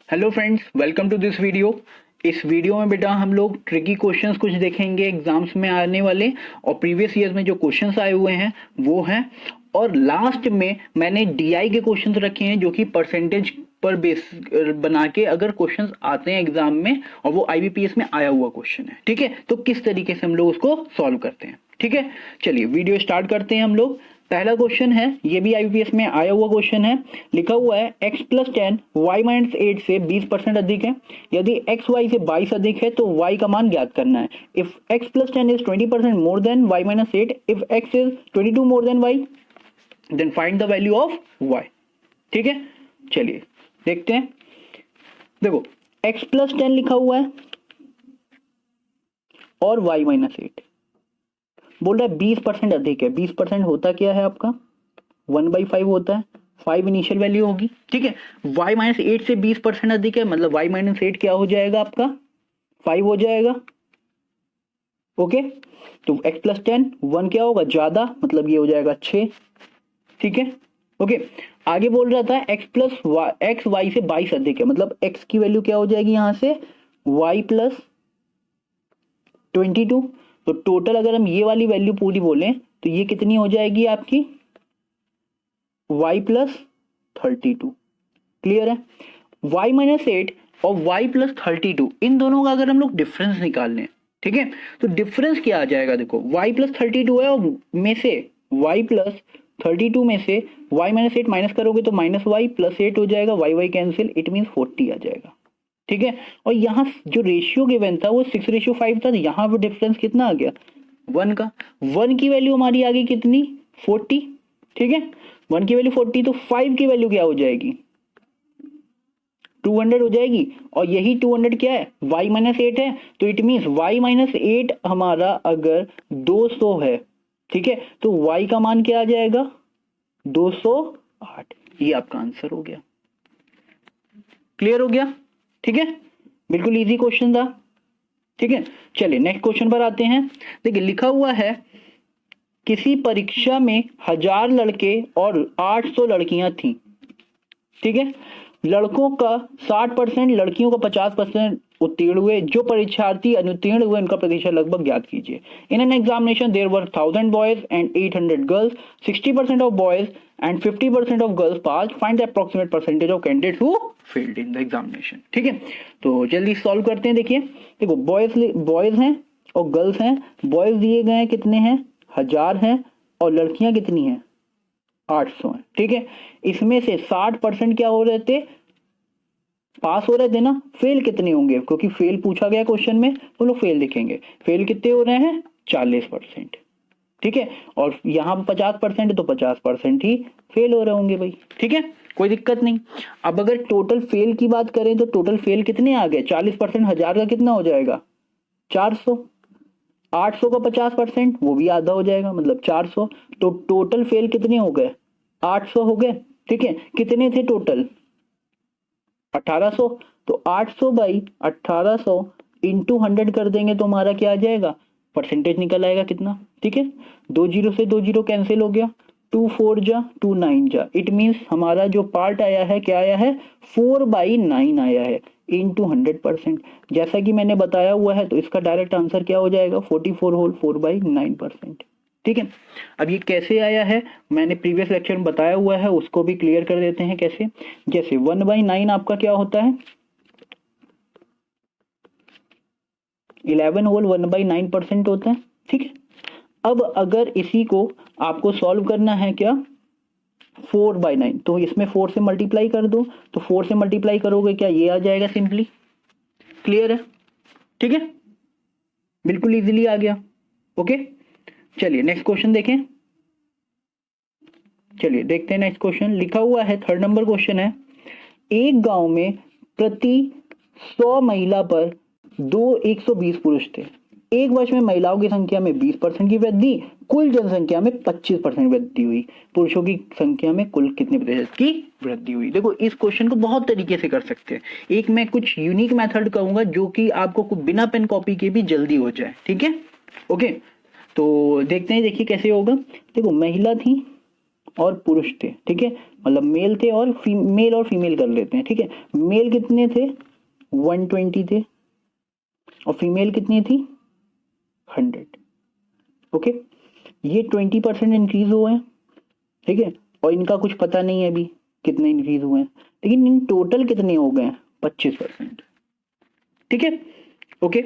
Hello friends, welcome to this video. इस video में बेटा हम लोग ट्रिकी क्वेश्चंस कुछ देखेंगे एग्जाम्स में आने वाले, और प्रीवियस ईयर्स में जो क्वेश्चंस आए हुए हैं वो हैं। और लास्ट में मैंने डीआई के क्वेश्चंस रखे हैं जो कि परसेंटेज पर बेस बना के अगर क्वेश्चंस आते हैं एग्जाम में और वो आईबीपीएस में आया हुआ क्वेश्चन है, ठीक है, तो किस तरीके से हम लोग उसको सॉल्व करते हैं। ठीक है, चलिए वीडियो स्टार्ट करते हैं हम लोग। पहला क्वेश्चन है, ये भी आईबीपीएस में आया हुआ क्वेश्चन है। लिखा हुआ है x प्लस 10 y माइनस 8 से 20% अधिक है। यदि x y से 22 अधिक है तो y का मान ज्ञात करना है। If x plus 10 is 20% more than y minus 8, if x is 22 more than y, then find the value of y। ठीक है, चलिए देखते हैं। देखो x प्लस 10 लिखा हुआ है और y माइनस 8 बोल रहा है 20% अधिक है। 20% होता क्या है आपका 1/5 होता है, 5 इनिशियल वैल्यू होगी। ठीक है, y माइनस 8 से 20% अधिक है, मतलब y माइनस 8 क्या हो जाएगा आपका 5 हो जाएगा। ओके, तो x प्लस 10 1 क्या होगा ज्यादा, मतलब ये हो जाएगा 6। ठीक है, ओके, आगे बोल रहा था x प्लस x y से 22 अधिक है, मतलब x की वैल्यू क्या हो जाएगी यहां से y प्लस 22। तो टोटल अगर हम ये वाली वैल्यू पूरी बोलें तो ये कितनी हो जाएगी आपकी y प्लस 32। क्लियर है, y माइनस 8 और y प्लस 32 इन दोनों का अगर हम लोग डिफरेंस निकाल लें, ठीक है, तो डिफरेंस क्या आ जाएगा। देखो y प्लस 32 है और में से y प्लस 32 में से y माइनस 8 माइनस करोगे तो माइनस y प्लस 8 हो जाएगा, y कैंसिल, इट मीन 40 आ जाएगा। ठीक है, और यहाँ जो रेशियो गिवन था वो 6:5 था, यहाँ पर डिफरेंस कितना आ गया 1 का। 1 की वैल्यू हमारी आ गई कितनी 40। ठीक है, 1 की वैल्यू 40, तो 5 की वैल्यू क्या हो जाएगी 200 हो जाएगी, और यही 200 क्या है y माइनस 8 है, तो इट मीन्स y माइनस 8 हमारा अगर 200 है, ठीक है, तो y का मान क्या आ जाएगा 208। ये आपका आंसर हो गया। क्लियर हो गया, ठीक है, बिल्कुल इजी क्वेश्चन था। ठीक है, चलिए नेक्स्ट क्वेश्चन पर आते हैं। देखिए लिखा हुआ है किसी परीक्षा में 1000 लड़के और 800 लड़कियां थीं। ठीक है, लड़कों का 60%, लड़कियों का 50% उत्तीर्ण हुए। जो परीक्षार्थी अनुत्तीर्ण हुए उनका प्रतिशत लगभग ज्ञात कीजिए। In an examination there were 1000 boys and 800 girls, 60% of boys and 50% of girls pass, find the approximate percentage of candidate who failed in the examination. ठीक है, तो जल्दी सॉल्व करते हैं। देखिए देखो बॉयज हैं और गर्ल्स हैं। बॉयज दिए गए हैं कितने हैं 1000 हैं, और लड़कियां कितनी हैं 800 है। ठीक है, इसमें से 60% क्या हो रहे थे पास हो रहे थे ना, फेल कितने होंगे, क्योंकि फेल पूछा गया क्वेश्चन में, तो लोग फेल लिखेंगे। फेल कितने हो रहे हैं 40%। ठीक है, और यहां 50% है तो 50% ही फेल हो रहे होंगे भाई। ठीक है, कोई दिक्कत नहीं। अब अगर टोटल फेल की बात करें तो टोटल फेल कितने आ गए 40%, 1000 का कितना हो जाएगा 400, 800 का 50% वो भी आधा हो जाएगा, मतलब 400। तो टोटल फेल कितने हो गए 800 हो गए। ठीक है, कितने थे टोटल 1800, तो 800 बाई 1800 इंटू 100 कर देंगे तो हमारा क्या आ जाएगा परसेंटेज निकल आएगा कितना। ठीक है, 2 जीरो से 2 जीरो कैंसिल हो गया, 2 4 जा 2 9 जा, इट मीन्स हमारा जो पार्ट आया है क्या आया है 4/9 आया है इंटू 100%। जैसा कि मैंने बताया हुआ है तो इसका डायरेक्ट आंसर क्या हो जाएगा 44 होल 4/9%। ठीक है, अब ये कैसे आया है मैंने प्रीवियस लेक्चर में बताया हुआ है, उसको भी क्लियर कर देते हैं कैसे। जैसे 1/9 आपका क्या होता है 11 होल 1/9% होता है। ठीक है, अब अगर इसी को आपको सॉल्व करना है क्या 4/9, तो इसमें 4 से मल्टीप्लाई कर दो, तो 4 से मल्टीप्लाई करोगे क्या ये आ जाएगा सिंपली। क्लियर है, ठीक है, बिल्कुल इजीली आ गया। ओके, चलिए नेक्स्ट क्वेश्चन देखें। चलिए देखते हैं नेक्स्ट क्वेश्चन। लिखा हुआ है 3rd नंबर क्वेश्चन है, एक गांव में प्रति 100 महिला पर 120 पुरुष थे। एक वर्ष में महिलाओं की संख्या में 20% की वृद्धि, कुल जनसंख्या में 25% वृद्धि हुई। पुरुषों की संख्या में कुल कितने प्रतिशत की वृद्धि हुई। देखो इस क्वेश्चन को बहुत तरीके से कर सकते हैं। एक मैं कुछ यूनिक मेथड कहूंगा जो कि आपको बिना पेन कॉपी के भी जल्दी हो जाए। ठीक है, ओके, तो देखते हैं, देखिए कैसे होगा। देखो महिला थी और पुरुष थे, ठीक है, मतलब मेल थे और मेल और फीमेल कर लेते हैं, ठीक है। मेल कितने थे, 120 थे और फीमेल कितनी थी, 100। ओके, ये 20% इंक्रीज हुए हैं, ठीक है, और इनका कुछ पता नहीं है अभी कितने इंक्रीज हुए हैं, लेकिन इन टोटल कितने हो गए, 25%, ठीक है। ओके,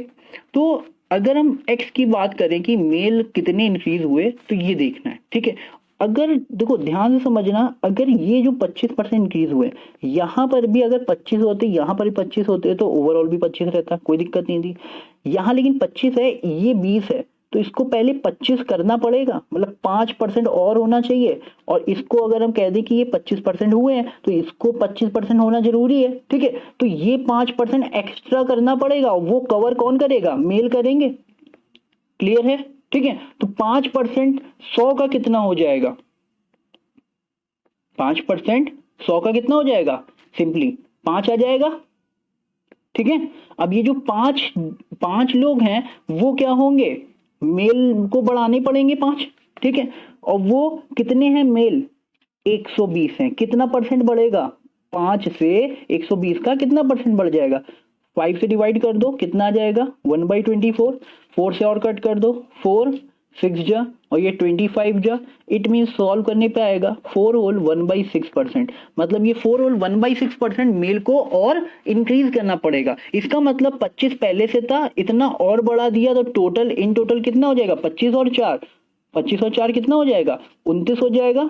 तो अगर हम एक्स की बात करें कि मेल कितने इंक्रीज हुए, तो ये देखना है, ठीक है। अगर देखो ध्यान से समझना, अगर ये जो 25% इंक्रीज हुए, यहाँ पर भी अगर 25 होते, यहाँ पर भी 25 होते, तो ओवरऑल भी 25 रहता, कोई दिक्कत नहीं थी। यहाँ लेकिन 25 है, ये 20 है, तो इसको पहले 25 करना पड़ेगा, मतलब 5% और होना चाहिए। और इसको अगर हम कह दें कि ये 25% हुए हैं, तो इसको 25% होना जरूरी है, ठीक है। तो ये 5% एक्स्ट्रा करना पड़ेगा, वो कवर कौन करेगा, मेल करेंगे। क्लियर है, ठीक है। तो 5% 100 का कितना हो जाएगा, 5% 100 का कितना हो जाएगा, सिंपली 5 आ जाएगा, ठीक है। अब ये जो पांच लोग हैं वो क्या होंगे, मेल को बढ़ाने पड़ेंगे 5, ठीक है। और वो कितने हैं मेल, 120 हैं, कितना परसेंट बढ़ेगा, 5 से 120 का कितना परसेंट बढ़ जाएगा, 5 से डिवाइड कर दो, कितना आ जाएगा 1/24, 4 से और कट कर दो, 4 6 जा और ये 25 जा, इट मीन सॉल्व करने पे आएगा 4 होल 1/6%, मतलब ये 4 होल 1/6% मेल को और इंक्रीज करना पड़ेगा। इसका मतलब 25 पहले से था, इतना और बढ़ा दिया, तो टोटल इन टोटल कितना हो जाएगा, 25 और 4 कितना हो जाएगा, 29 हो जाएगा,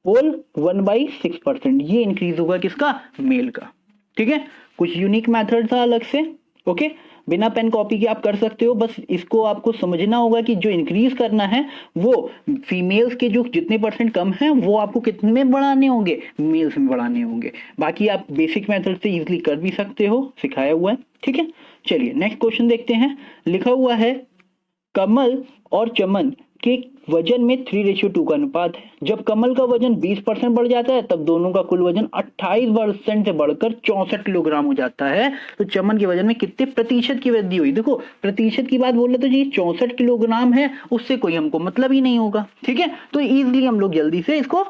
होल 1/6%, ये इंक्रीज होगा किसका, मेल का, ठीक है। कुछ यूनिक मेथड था अलग से। ओके, बिना पेन कॉपी के आप कर सकते हो, बस इसको आपको समझना होगा कि जो इंक्रीज करना है वो फीमेल्स के जो जितने परसेंट कम है वो आपको कितने में बढ़ाने होंगे, मेल्स में बढ़ाने होंगे। बाकी आप बेसिक मेथड से इजीली कर भी सकते हो, सिखाया हुआ है, ठीक है। चलिए नेक्स्ट क्वेश्चन देखते हैं। लिखा हुआ है कमल और चमन के वजन में 3:2 का अनुपात है। जब कमल का वजन 20% बढ़ जाता है, तब दोनों का कुल वजन 28% से बढ़कर 64 किलोग्राम हो जाता है। तो चमन के वजन में कितने प्रतिशत की वृद्धि हुई, देखो प्रतिशत की बात बोले तो ये 64 किलोग्राम है, उससे कोई हमको मतलब ही नहीं होगा, ठीक है। तो इजिली हम लोग जल्दी से इसको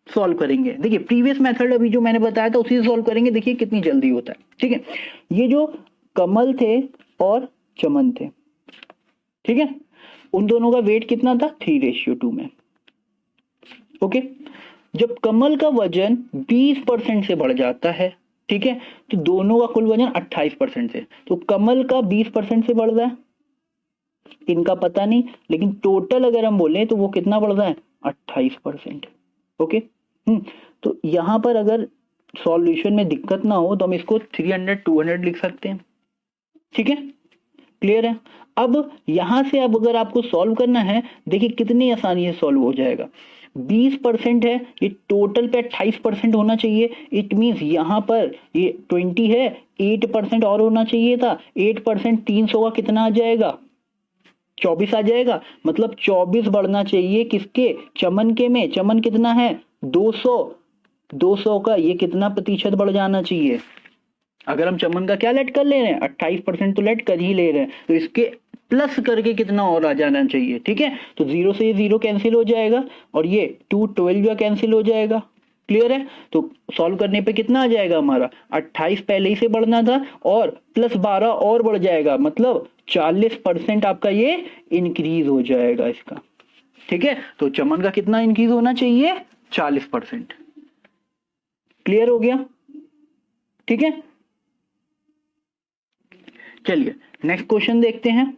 सॉल्व करेंगे। देखिए प्रीवियस मेथड अभी जो मैंने बताया था उसी से सॉल्व करेंगे, देखिए कितनी जल्दी होता है, ठीक है। ये जो कमल थे और चमन थे, ठीक है, उन दोनों का वेट कितना था, 3:2 में। ओके, जब कमल का वजन 20% से बढ़ जाता है, ठीक है, तो दोनों का कुल वजन 28% से, तो कमल का 20% से बढ़ रहा है, इनका पता नहीं, लेकिन टोटल अगर हम बोले तो वो कितना बढ़ रहा है, 28%। ओके, तो यहां पर अगर सॉल्यूशन में दिक्कत ना हो तो हम इसको 300 200 लिख सकते हैं, ठीक है, क्लियर है। अब यहां से अब अगर आपको सॉल्व करना है, देखिए कितनी आसानी से सॉल्व हो जाएगा। 20% है, ये टोटल पे 28% होना चाहिए, इट मींस यहां पर ये 20 है, 8% और होना चाहिए था, 8% 300 का कितना आ जाएगा, 24 आ जाएगा, मतलब 24 बढ़ना चाहिए किसके, चमन के में, चमन कितना है 200 का ये कितना प्रतिशत बढ़ जाना चाहिए। अगर हम चमन का क्या लेट कर ले रहे हैं, 28% तो लेट कर ही ले रहे हैं, तो इसके प्लस करके कितना और आ जाना चाहिए, ठीक है। तो 0 से 0 कैंसिल हो जाएगा और ये 212 कैंसिल हो जाएगा, क्लियर है। तो सॉल्व करने पे कितना आ जाएगा हमारा, 28 पहले ही से बढ़ना था और प्लस 12 और बढ़ जाएगा, मतलब 40% आपका ये इंक्रीज हो जाएगा इसका, ठीक है। तो चमन का कितना इंक्रीज होना चाहिए, 40%, क्लियर हो गया, ठीक है। चलिए नेक्स्ट क्वेश्चन देखते हैं।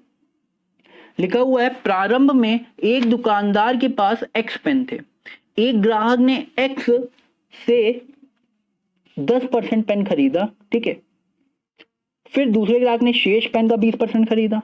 लिखा हुआ है प्रारंभ में एक दुकानदार के पास एक्स पेन थे, एक ग्राहक ने एक्स से 10% पेन खरीदा, ठीक है, फिर दूसरे ग्राहक ने शेष पेन का 20% खरीदा,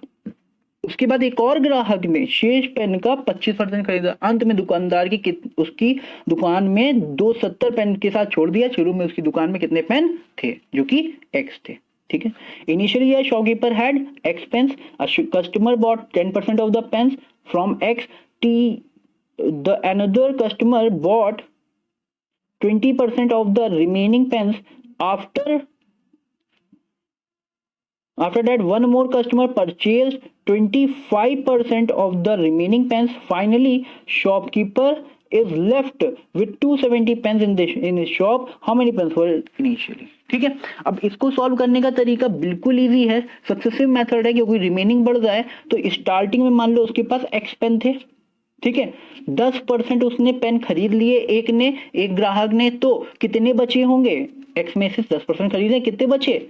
उसके बाद एक और ग्राहक ने शेष पेन का 25% खरीदा, अंत में दुकानदार की उसकी दुकान में 270 पेन के साथ छोड़ दिया। शुरू में उसकी दुकान में कितने पेन थे, जो कि एक्स थे, ठीक है। Initially a shopkeeper had X pens. A customer bought 10% of the pens from X. The another customer bought 20% of the remaining pens. After that, one more customer purchased 25% of the remaining pens. Finally, shopkeeper is left with 270 pens in his shop, how many pens were initially? ठीक है, अब इसको solve करने का तरीका बिल्कुल easy है, successive method है, क्योंकि रिमेनिंग बढ़ जाए तो स्टार्टिंग में मान लो उसके पास x पेन थे, ठीक है, 10% उसने पेन खरीद लिए, एक ग्राहक ने, तो कितने बचे होंगे? x में से 10% खरीदे, कितने बचे?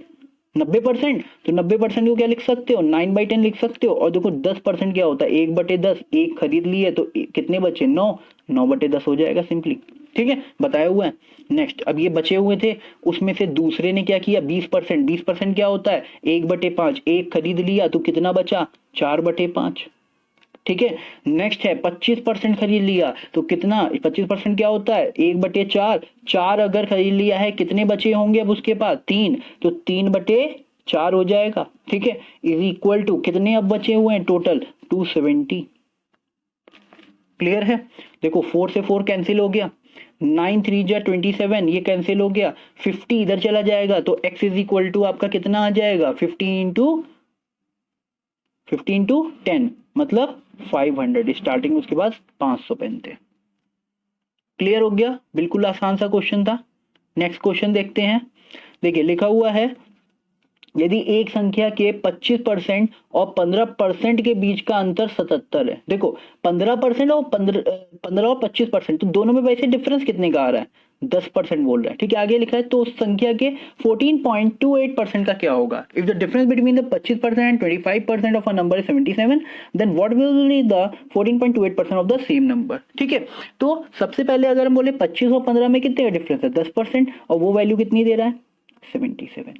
90%। तो 90% को क्या लिख सकते हो? 9/10 लिख सकते हो। और देखो 10% क्या होता है? 1/10, एक खरीद लिए तो कितने बचे? 9/10 हो जाएगा सिंपली, ठीक है, बताया हुआ है। नेक्स्ट, अब ये बचे हुए थे, उसमें से दूसरे ने क्या किया? 20%। 20% क्या होता है? 1/5, एक खरीद लिया तो कितना बचा? 4/5, ठीक है। नेक्स्ट है 25% खरीद लिया तो कितना? 25% क्या होता है? 1/4, 4 अगर खरीद लिया है, कितने बचे होंगे अब उसके पास? 3, तो 3/4 हो जाएगा, ठीक है, इज इक्वल टू कितने अब बचे हुए हैं टोटल? 270। क्लियर है? देखो 4 से 4 कैंसिल हो गया, 9 3 जा 27, ये कैंसिल हो गया, 50 इधर चला जाएगा, तो x इज इक्वल टू आपका कितना आ जाएगा? 50 इंटू 10, मतलब 500। स्टार्टिंग उसके पास 500 पेन थे। क्लियर हो गया? बिल्कुल आसान सा क्वेश्चन था। नेक्स्ट क्वेश्चन देखते हैं। देखिए लिखा हुआ है, यदि एक संख्या के 25% और 15% के बीच का अंतर 77 है। देखो 15% और 15 और 25%, तो दोनों में वैसे डिफरेंस कितने का आ रहा है? 10% बोल रहा है, ठीक है। आगे लिखा है, तो उस संख्या के 14.28% का क्या होगा? If the difference between the 25% and 25% of a number is 77, then what will be the 14.28% of the same number, ठीक है। तो सबसे पहले अगर हम बोले 25 और 15 में कितने का डिफरेंस है? 10%, और वो वैल्यू कितनी दे रहा है? 77।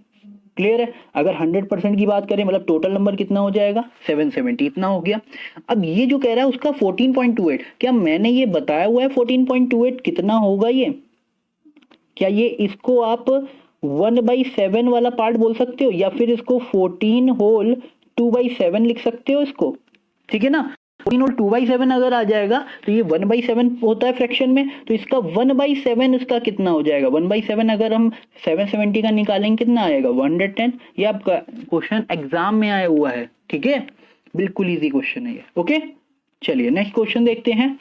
क्लियर है? अगर 100% की बात करें, मतलब टोटल नंबर कितना हो जाएगा? 770, इतना हो गया। अब ये जो कह रहा है उसका 14.28, क्या मैंने ये बताया हुआ है 14.28 कितना होगा? ये क्या ये इसको आप 1/7 वाला पार्ट बोल सकते हो, या फिर इसको 14 होल 2/7 लिख सकते हो इसको, ठीक है ना। 14 होल 2/7 अगर आ जाएगा तो ये 1/7 होता है फ्रैक्शन में, तो इसका 1/7 इसका कितना हो जाएगा? 1/7 अगर हम 770 का निकालेंगे कितना आएगा? 110। ये आपका क्वेश्चन एग्जाम में आया हुआ है, ठीक है, बिल्कुल इजी क्वेश्चन है ये। ओके, चलिए नेक्स्ट क्वेश्चन देखते हैं।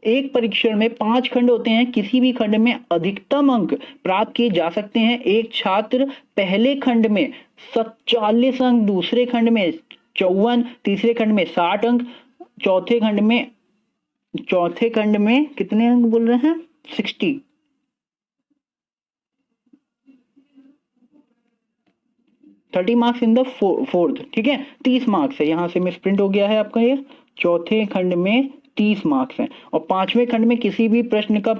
एक परीक्षण में 5 खंड होते हैं, किसी भी खंड में अधिकतम अंक प्राप्त किए जा सकते हैं। एक छात्र पहले खंड में 47 अंक, दूसरे खंड में 54, तीसरे खंड में 60 अंक, चौथे खंड में कितने अंक बोल रहे हैं? 60। Thirty marks in the fourth, ठीक है, 30 मार्क्स है। यहां से मिसप्रिंट हो गया है आपका, ये चौथे खंड में 30 मार्क्स हैं, और पांचवें खंड में किसी भी प्रश्न का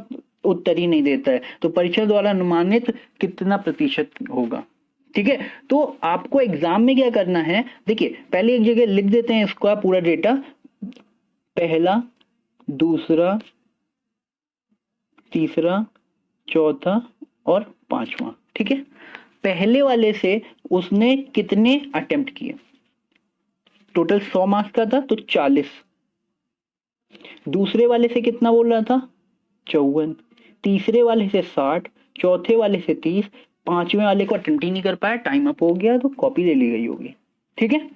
उत्तर ही नहीं देता है, तो परीक्षा द्वारा अनुमानित कितना प्रतिशत होगा, ठीक है। तो आपको एग्जाम में क्या करना है? देखिए पहले एक जगह लिख देते हैं इसका पूरा डेटा, पहला, दूसरा, तीसरा, चौथा और पांचवा, ठीक है। पहले वाले से उसने कितने अटेम्प्ट किए? टोटल 100 मार्क्स का था तो 40। दूसरे वाले से कितना बोल रहा था? 54। तीसरे वाले से 60, चौथे वाले से 30, पांचवें वाले को अटेम्प्ट ही नहीं कर पाया, टाइम अप हो गया, तो कॉपी ले ली गई होगी, ठीक है।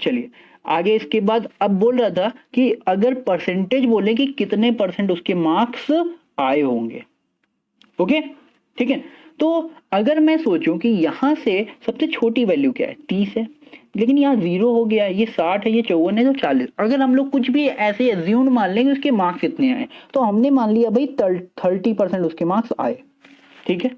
चलिए आगे, इसके बाद अब बोल रहा था कि अगर परसेंटेज बोले कि कितने % उसके मार्क्स आए होंगे, ओके, ठीक है। तो अगर मैं सोचूं कि यहां से सबसे छोटी वैल्यू क्या है? 30 है, लेकिन यहाँ 0 हो गया है, ये 60 है, ये 54 है, तो 40। अगर हम लोग कुछ भी ऐसे एज्यूम मान लेंगे उसके मार्क्स कितने आए, तो हमने मान लिया भाई 30% उसके मार्क्स आए, ठीक है।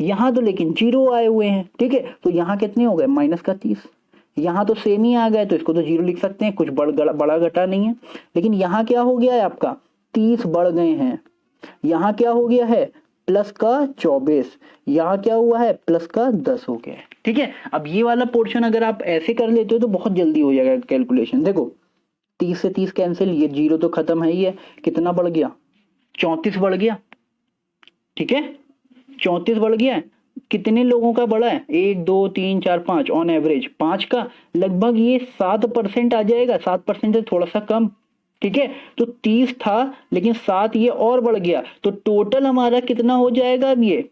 यहाँ तो लेकिन 0 आए हुए हैं, ठीक है, तो यहाँ कितने हो गए? -30। यहाँ तो सेम ही आ गए, तो इसको तो 0 लिख सकते हैं, कुछ बड़ा घटा नहीं है। लेकिन यहाँ क्या हो गया है आपका? 30 बढ़ गए हैं। यहाँ क्या हो गया है? प्लस का 24, यहाँ क्या हुआ है? प्लस का 10 हो गया है, ठीक है। अब ये वाला पोर्शन अगर आप ऐसे कर लेते हो तो बहुत जल्दी हो जाएगा कैलकुलेशन। देखो 30 से 30 कैंसिल, ये 0 तो खत्म है ही है, कितना बढ़ गया? 34 बढ़ गया, ठीक है, 34 बढ़ गया है। कितने लोगों का बढ़ा है? 1 2 3 4 5, ऑन एवरेज 5 का, लगभग ये 7% आ जाएगा, 7% से थोड़ा सा कम, ठीक है। तो 30 था लेकिन 7 ये और बढ़ गया, तो टोटल हमारा कितना हो जाएगा? अब ये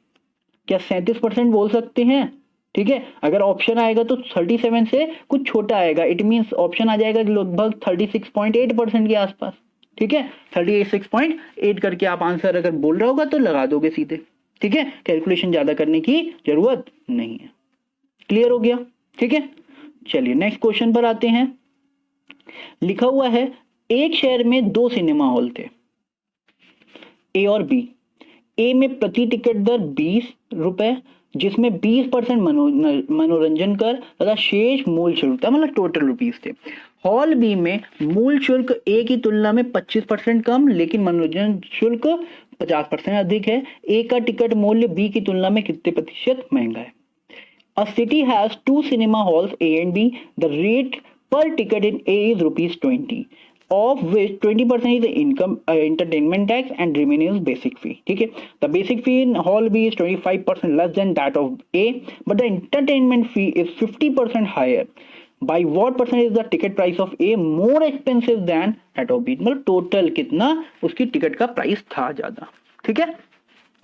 क्या 37% बोल सकते हैं, ठीक है। अगर ऑप्शन आएगा तो 37 से कुछ छोटा आएगा, इट मींस ऑप्शन आ जाएगा लगभग 36.8% के आसपास, ठीक है, 36.8 करके आप आंसर अगर बोल रहा होगा तो लगा दोगे सीधे। ठीक है, कैलकुलेशन ज्यादा करने की जरूरत नहीं है। क्लियर हो गया? ठीक है, चलिए नेक्स्ट क्वेश्चन पर आते हैं। लिखा हुआ है एक शहर में 2 सिनेमा हॉल थे, ए और बी। ए में प्रति टिकट दर 20 रुपए, जिसमें 20% मनोरंजन कर तथा शेष मूल शुल्क था, मतलब टोटल रुपीस थे। हॉल बी में मूल शुल्क ए की तुलना में 25% कम, लेकिन मनोरंजन शुल्क 50% अधिक है। ए का टिकट मूल्य बी की तुलना में कितने प्रतिशत महंगा है? A city has 2 cinema halls, A and B. The rate per ticket in A is ₹20, of which 20% is the income entertainment tax and remaining is basic fee. ठीक है, the basic fee in hall B is 25% less than that of A, but the entertainment fee is 50% higher. By what percent is the ticket price of A more expensive than that of B? मतलब total कितना उसकी ticket का price था ज्यादा। ठीक है,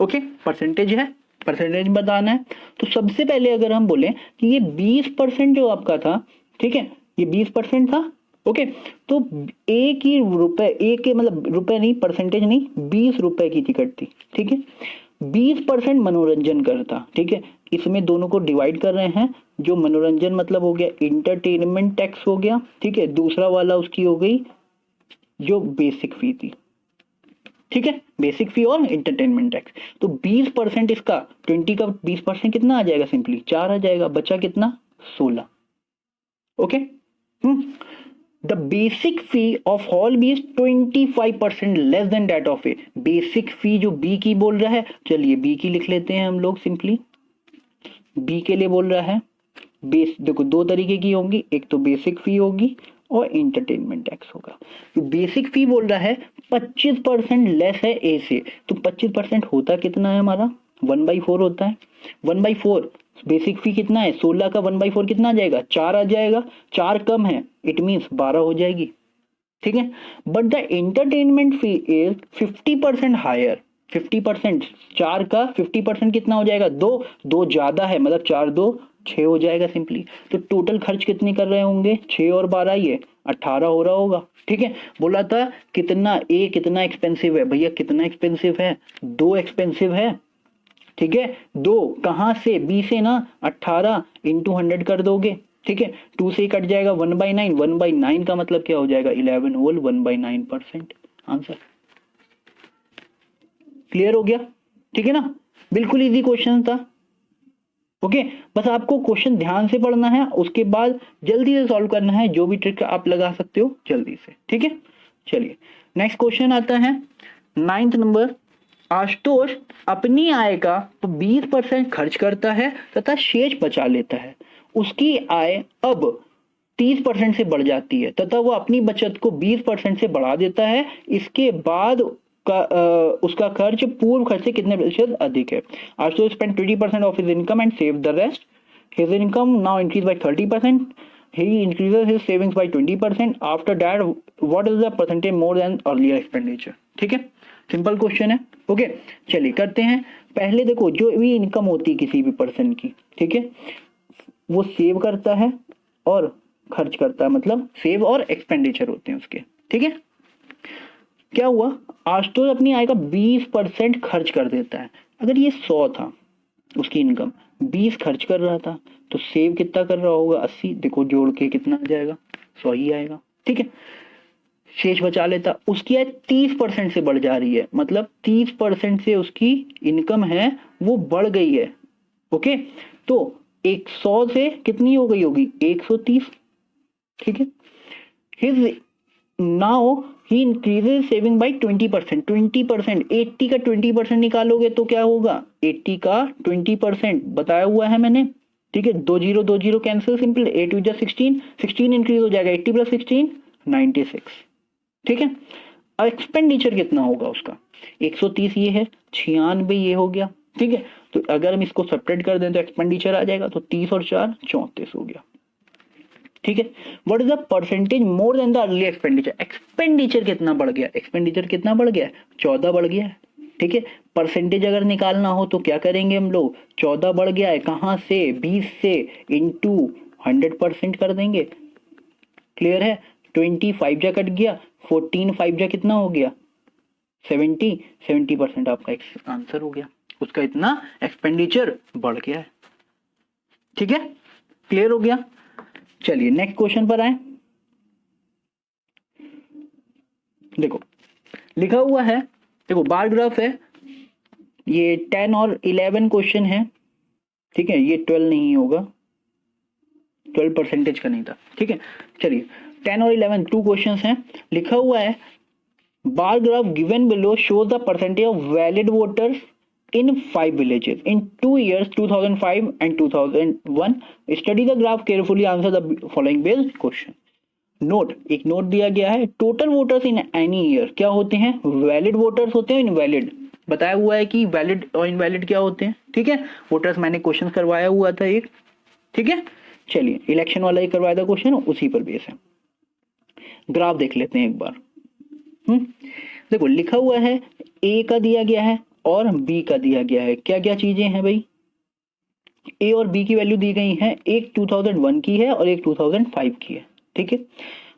okay, percentage है, percentage बताना है। तो सबसे पहले अगर हम बोले कि ये 20% जो आपका था, ठीक है, ये 20% था, ओके, तो ए की रुपए, ए के मतलब रुपए नहीं, परसेंटेज नहीं, 20 रुपए की टिकट थी। ठीक है, 20% मनोरंजन करता। ठीक है, इसमें दोनों को डिवाइड कर रहे हैं। जो मनोरंजन मतलब हो गया इंटरटेनमेंट टैक्स हो गया, ठीक है, दूसरा वाला उसकी हो गई जो बेसिक फी थी। ठीक है, बेसिक फी और एंटरटेनमेंट टैक्स। तो 20% इसका, 20 का 20% कितना आ जाएगा? सिंपली 4 आ जाएगा, बचा कितना? 16। Okay, the basic fee of hall B is 25% less than that of A. Basic fee जो बी की बोल रहा है, चलिए बी की लिख लेते हैं हम लोग सिंपली। बी के लिए बोल रहा है बेस, देखो 2 तरीके की होंगी, एक तो बेसिक फी होगी और इंटरटेनमेंट टैक्स होगा। तो बेसिक फी बोल रहा है 25% लेस है ए से, तो 25% होता कितना है हमारा? 1/4 होता है। 1/4 बेसिक फी कितना है? 16 का 1/4 कितना आ जाएगा? 4 आ जाएगा। 4 कम है, इट मीन्स 12 हो जाएगी। ठीक है, but the entertainment fee is 50% higher. 50%, 4 का 50% कितना हो जाएगा? 2, 2 ज्यादा है, मतलब 4 2 6 हो जाएगा सिंपली। तो टोटल खर्च कितने कर रहे होंगे? 6 और 12 ये 18 हो रहा होगा। ठीक है, बोला था कितना ए कितना एक्सपेंसिव है, भैया कितना एक्सपेंसिव है? 2 एक्सपेंसिव है। ठीक है, 2 कहां से? बी से ना। 18 इंटू 100 कर दोगे, ठीक है, 2 से कट जाएगा 1/9। 1/9 का मतलब क्या हो जाएगा? 11 होल 1/9% आंसर। क्लियर हो गया? ठीक है ना, बिल्कुल इजी क्वेश्चन था। ओके, बस आपको क्वेश्चन ध्यान से पढ़ना है, उसके बाद जल्दी से सॉल्व करना है। जो भी ट्रिक आप लगा सकते हो जल्दी से। ठीक है, चलिए नेक्स्ट क्वेश्चन आता है 9th नंबर। आशुतोष अपनी आय का 20% खर्च करता है तथा शेष बचा लेता है। उसकी आय अब 30% से बढ़ जाती है तथा वो अपनी बचत को 20% से बढ़ा देता है। इसके बाद उसका खर्च पूर्व खर्च से कितने प्रतिशत अधिक है? Ashutosh spent 20% of his income and saved the rest. His income now increased by 30%. He increases his savings by 20%. After that, what is the percentage more than earlier expenditure? ठीक है, सिंपल क्वेश्चन है। ओके, चलिए करते हैं। पहले देखो, जो भी इनकम होती है किसी भी पर्सन की, ठीक है, वो सेव करता है और खर्च करता है, मतलब सेव और एक्सपेंडिचर होते हैं उसके। ठीक है, क्या हुआ? आशुतोष अपनी आय का 20% खर्च कर देता है। अगर ये 100 था उसकी इनकम, 20 खर्च कर रहा था, तो सेव कितना कर रहा होगा? 80। देखो जोड़ के कितना आ जाएगा? 100 ही आएगा। ठीक है, शेष बचा लेता। उसकी आय 30% से बढ़ जा रही है, मतलब 30% से उसकी इनकम है वो बढ़ गई है। ओके, तो 100 से कितनी हो गई होगी? 130। ठीक है, his now he increases saving by 20%। 20%, 80 का 20% निकालोगे तो क्या होगा? 80 का 20% बताया हुआ है मैंने। ठीक है, 2 0 2 0 कैंसिल, सिंपल 8 2 16, 16 इंक्रीज हो जाएगा, 80 + 16 96। ठीक है, अब एक्सपेंडिचर कितना होगा उसका? 130 ये है, 96 ये हो गया। ठीक है, तो अगर हम इसको सेपरेट कर दें तो एक्सपेंडिचर आ जाएगा, तो 30 और 4 34 हो गया। ठीक है, what is the percentage more than the early expenditure? Expenditure कितना बढ़ गया? एक्सपेंडिचर कितना बढ़ गया? 14 बढ़ गया है। ठीक है, परसेंटेज अगर निकालना हो तो क्या करेंगे हम लोग? 14 बढ़ गया है, कहां से? 20 से, इंटू 100% कर देंगे। क्लियर है? 25 जा कट गया, 14 5 जा कितना हो गया 70% आपका आंसर हो गया, उसका इतना एक्सपेंडिचर बढ़ गया है। ठीक है, क्लियर हो गया। चलिए नेक्स्ट क्वेश्चन पर आए। देखो लिखा हुआ है, देखो बार ग्राफ है, ये 10 और 11 क्वेश्चन है। ठीक है, ये 12 नहीं होगा, 12% का नहीं था। ठीक है, चलिए 10 और 11 टू क्वेश्चंस हैं। लिखा हुआ है bar graph given below shows the percentage of valid voters in 5 villages in 2 years 2005 and 2001. Study the graph carefully, answer the following based question. Note, एक नोट दिया गया है, total voters in any year क्या होते हैं, valid voters होते हैं, invalid बताया हुआ है कि वैलिड और इनवैलिड क्या होते हैं। ठीक है, वोटर्स मैंने क्वेश्चन करवाया हुआ था एक। ठीक है, चलिए इलेक्शन वाला ही करवाया था क्वेश्चन, उसी पर बेस है। ग्राफ देख लेते हैं एक बार। देखो लिखा हुआ है ए का दिया गया है और बी का दिया गया है। क्या क्या चीजें हैं भाई, ए और बी की वैल्यू दी गई है, एक 2001 की है और एक 2005 की है। ठीक है,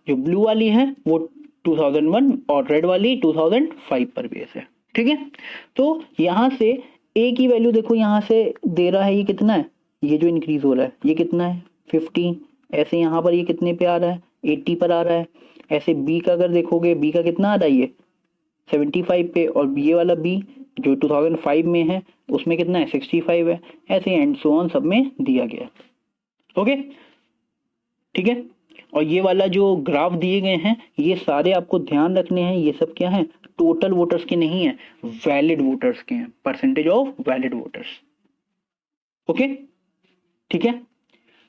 जो ब्लू वाली है वो 2001 और रेड वाली 2005 पर बेस है। ठीक है, तो यहां से ए की वैल्यू देखो, यहां से दे रहा है ये कितना है, ये जो इंक्रीज हो रहा है ये कितना है 50, ऐसे यहां पर ये कितने पे आ रहा है 80 पर आ रहा है। ऐसे बी का अगर देखोगे, बी का कितना आ रहा है ये 75 पे, और ये वाला बी जो 2005 में है उसमें कितना है 65 है। ऐसे एंड सो ऑन सब में दिया गया। ओके, ठीक है, और ये वाला जो ग्राफ दिए गए हैं ये सारे आपको ध्यान रखने हैं, ये सब क्या है टोटल वोटर्स के नहीं है, वैलिड वोटर्स के हैं, percentage of valid voters. Okay, ठीक है,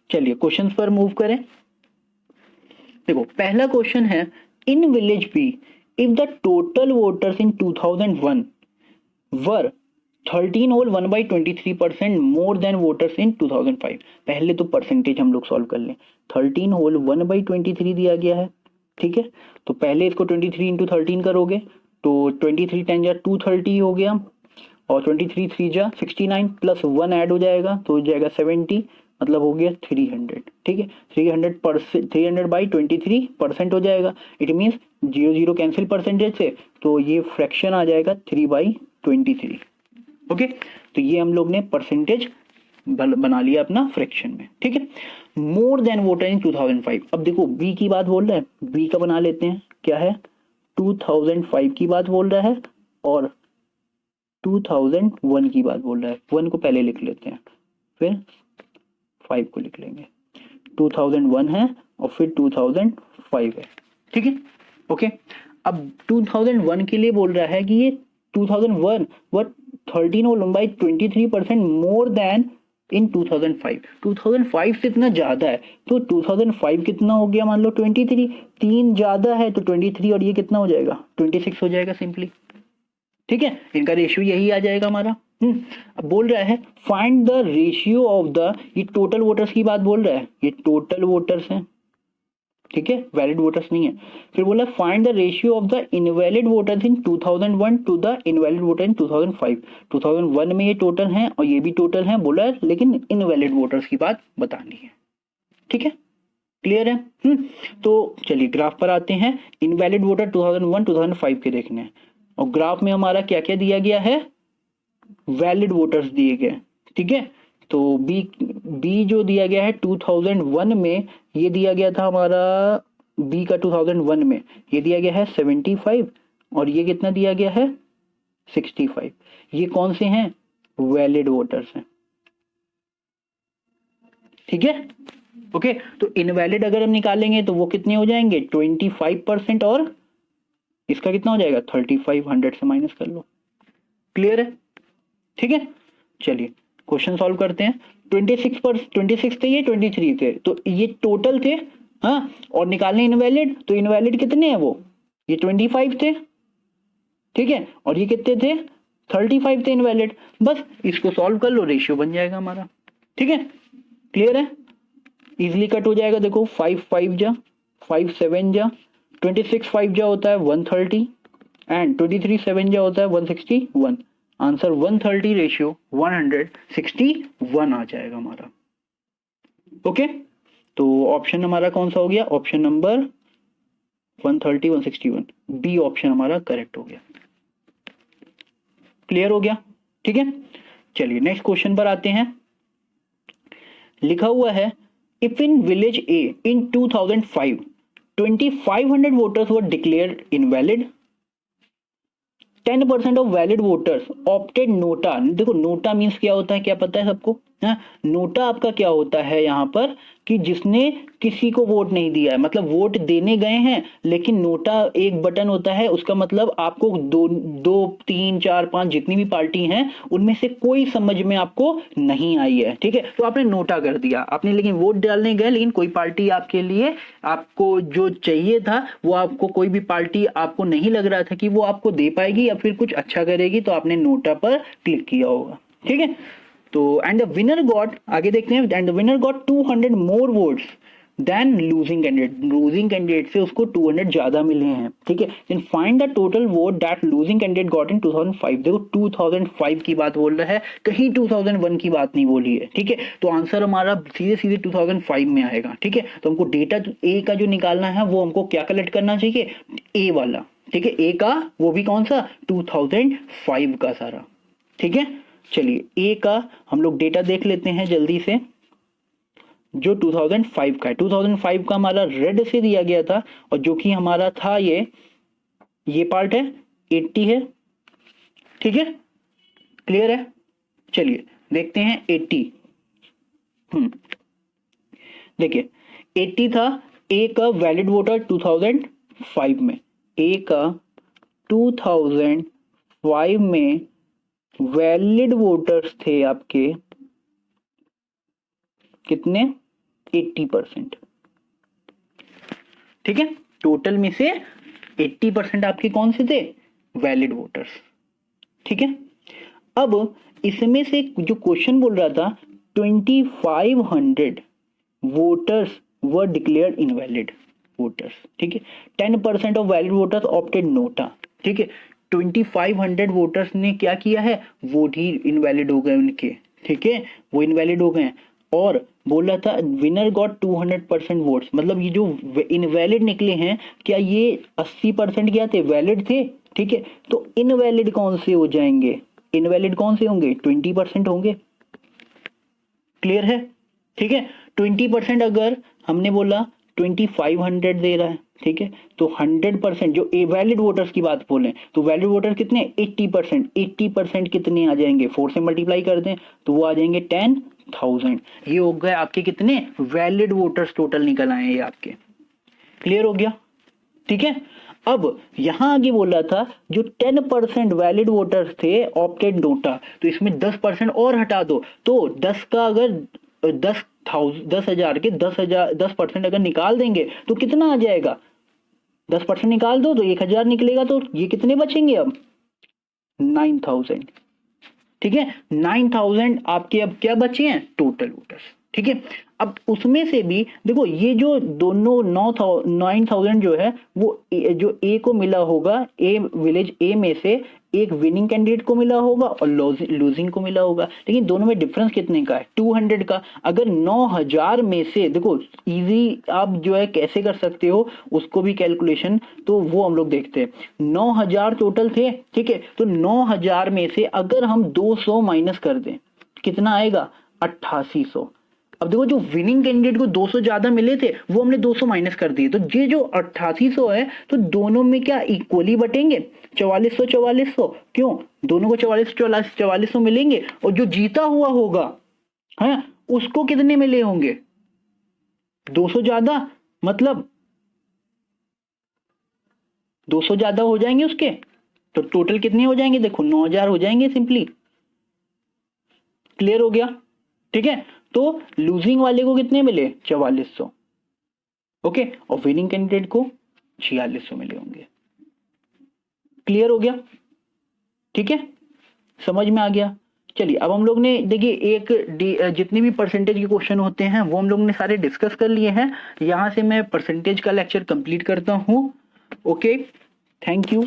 चलिए क्वेश्चंस पर मूव करें। देखो पहला क्वेश्चन है, in village B if the total voters in 2001 were 13 whole 1/23% more than voters in 2005। पहले तो परसेंटेज हम लोग सॉल्व कर लें। 13 होल 1/23 दिया गया है। ठीक है, तो पहले इसको 23 इंटू 13 करोगे तो 23 10 जा 230 हो गया, और 23 3 जा 69 प्लस 1 ऐड हो जाएगा तो हो जाएगा 70, मतलब हो गया 300। ठीक है, 300/23% हो जाएगा। इट मीन्स 0 0 कैंसिल परसेंटेज से, तो ये फ्रैक्शन आ जाएगा 3/23। ओके, तो ये हम लोग ने परसेंटेज बना लिया अपना फ्रैक्शन में। ठीक है, मोर देन वोटर इन 2005। अब देखो बी की बात बोल रहा है, बी का बना लेते हैं, क्या है 2005 की बात बोल रहा है और 2001 की बात बोल रहा है। 1 को पहले लिख लेते हैं फिर 5 को लिख लेंगे। 2001 है और फिर 2005 है। ठीक है, ओके, अब 2001 के लिए बोल रहा है कि ये 2001 वर 13 और 1/23% मोर देन इन 2005। 2005 से इतना ज्यादा है, तो 2005 कितना हो गया मान लो 23, 3 ज्यादा है तो 23 और ये कितना हो जाएगा 26 हो जाएगा सिंपली। ठीक है, इनका रेशियो यही आ जाएगा हमारा। अब बोल रहा है find the ratio of the, ये टोटल वोटर्स की बात बोल रहा है, ये टोटल वोटर्स हैं। ठीक है, वैलिड वोटर्स नहीं है। फिर बोला find the ratio of the invalid voters in 2001 to the invalid voter in 2005। 2001 में ये टोटल हैं और ये भी टोटल हैं बोला है, लेकिन इनवैलिड वोटर्स की बात बतानी है। ठीक है, क्लियर है। तो चलिए ग्राफ पर आते हैं। इनवैलिड वोटर 2001 2005 के देखने हैं, और ग्राफ में हमारा क्या क्या दिया गया है, वैलिड वोटर्स दिए गए। ठीक है, तो बी जो दिया गया है 2001 में, ये दिया गया था हमारा बी का 2001 में ये दिया गया है 75, और ये कितना दिया गया है 65। ये कौन से हैं, वैलिड वोटर्स हैं। ठीक है, ओके, तो इनवैलिड अगर हम निकालेंगे तो वो कितने हो जाएंगे 25%, और इसका कितना हो जाएगा 35, 100 से माइनस कर लो। क्लियर है। ठीक है, चलिए क्वेश्चन सॉल्व करते हैं। 26 थे, ये 23 थे, तो ये टोटल थे। हाँ, और निकालने इनवैलिड, तो इनवैलिड कितने हैं वो, ये 25 थे। ठीक है, और ये कितने थे 35 थे इनवैलिड। बस इसको सॉल्व कर लो, रेशियो बन जाएगा हमारा। ठीक है, क्लियर है, इजिली कट हो जाएगा। देखो 5 5 जा 5 7 जा 26 5 जा होता है 130, एंड 23 7 जा होता है 161। आंसर 130 रेशियो 161 आ जाएगा हमारा। ओके, तो ऑप्शन हमारा कौन सा हो गया, ऑप्शन नंबर 130 161, बी ऑप्शन हमारा करेक्ट हो गया। क्लियर हो गया, ठीक है। चलिए नेक्स्ट क्वेश्चन पर आते हैं। लिखा हुआ है if in village A in 2005 2500 voters were declared invalid, 10% of valid voters opted NOTA. देखो नोटा मीन्स क्या होता है, क्या पता है सबको? नोटा आपका क्या होता है यहाँ पर कि जिसने किसी को वोट नहीं दिया है, मतलब वोट देने गए हैं लेकिन नोटा एक बटन होता है, उसका मतलब आपको दो तीन चार पांच जितनी भी पार्टी हैं उनमें से कोई समझ में आपको नहीं आई है, ठीक है, तो आपने नोटा कर दिया आपने, लेकिन वोट डालने गए लेकिन कोई पार्टी आपके लिए, आपको जो चाहिए था वो आपको, कोई भी पार्टी आपको नहीं लग रहा था कि वो आपको दे पाएगी या फिर कुछ अच्छा करेगी, तो आपने नोटा पर क्लिक किया होगा, ठीक है। तो एंड द विनर गॉट, आगे देखते हैं, and the winner got 200 more votes than losing candidate, losing candidate से उसको 200 ज्यादा मिले हैं, ठीक है। Then find the total vote that losing candidate got in 2005। देखो 2005 की बात बोल रहा है, कहीं 2001 की बात नहीं बोली है, ठीक है। तो आंसर हमारा सीधे सीधे 2005 में आएगा, ठीक है। तो हमको डेटा ए का जो निकालना है वो हमको क्या कलेक्ट करना चाहिए, ए वाला, ठीक है, ए का, वो भी कौन सा, 2005 का सारा, ठीक है। चलिए ए का हम लोग डेटा देख लेते हैं जल्दी से, जो 2005 का है। 2005 का हमारा रेड से दिया गया था और जो कि हमारा था ये पार्ट है 80 है, ठीक है, क्लियर है। चलिए देखते हैं 80। देखिए 80 था, ए का वैलिड वोटर 2005 में, ए का 2005 में वैलिड वोटर्स थे आपके कितने, 80%, ठीक है। टोटल में से 80% आपके कौन से थे, वैलिड वोटर्स, ठीक है। अब इसमें से जो क्वेश्चन बोल रहा था 2500 वोटर्स वर डिक्लेयर्ड इनवैलिड वोटर्स, ठीक है। 10% of valid voters opted NOTA, ठीक है। 2500 वोटर्स ने क्या किया है, वोट ही इनवैलिड हो गए उनके, ठीक है, वो इनवैलिड हो गए। और बोला था विनर गॉट 200% वोट्स, मतलब ये जो इनवैलिड निकले हैं क्या ये 80% क्या थे, वैलिड थे, ठीक है। तो इनवैलिड कौन से हो जाएंगे, इनवैलिड कौन से होंगे, 20% होंगे, क्लियर है, ठीक है। 20% अगर हमने बोला 2500 दे रहा है, ठीक है, तो 100% जो वैलिड वोटर्स की बात बोले तो वैलिड वोटर कितने, 80%, 80% कितने आ जाएंगे, 4 से मल्टीप्लाई कर दें तो वो आ जाएंगे 10,000। ये हो गए आपके कितने वैलिड वोटर्स टोटल निकल आए ये आपके, क्लियर हो गया, ठीक है। अब यहां आगे बोला था जो 10% वैलिड वोटर्स थे ऑप्टेड नोटा, तो इसमें 10% और हटा दो, तो 10 का अगर 10,000 के 10% अगर निकाल देंगे तो कितना आ जाएगा, 10% निकाल दो तो 1000 निकलेगा, तो ये कितने बचेंगे अब 9000, ठीक है। 9000 आपके अब क्या बचे हैं, टोटल वोटर्स, ठीक है। अब उसमें से भी देखो ये जो दोनों 9000 जो है वो जो ए को मिला होगा, ए विलेज ए में से एक विनिंग कैंडिडेट को मिला होगा और लूजिंग को मिला होगा, लेकिन दोनों में डिफरेंस कितने का है, 200 का। अगर 9000 में से, देखो इजी आप जो है कैसे कर सकते हो उसको भी कैलकुलेशन, तो वो हम लोग देखते हैं। 9000 टोटल थे, ठीक है, तो 9000 में से अगर हम 200 माइनस कर दें कितना आएगा, 8800। अब देखो जो विनिंग कैंडिडेट को 200 ज्यादा मिले थे वो हमने 200 माइनस कर दिए, तो ये जो 8800 है तो दोनों में क्या इक्वली बटेंगे, 4400 4400, क्यों, दोनों को 4400 मिलेंगे, और जो जीता हुआ होगा है उसको कितने मिले होंगे, 200 ज्यादा, मतलब 200 ज्यादा हो जाएंगे उसके, तो टोटल कितने हो जाएंगे, देखो 9000 हो जाएंगे सिंपली, क्लियर हो गया, ठीक है। तो लूजिंग वाले को कितने मिले, 4400, ओके, और विनिंग कैंडिडेट को 4600 मिले होंगे, क्लियर हो गया, ठीक है, समझ में आ गया। चलिए अब हम लोग ने देखिए एक जितने भी परसेंटेज के क्वेश्चन होते हैं वो हम लोग ने सारे डिस्कस कर लिए हैं। यहां से मैं परसेंटेज का लेक्चर कंप्लीट करता हूं, ओके, थैंक यू।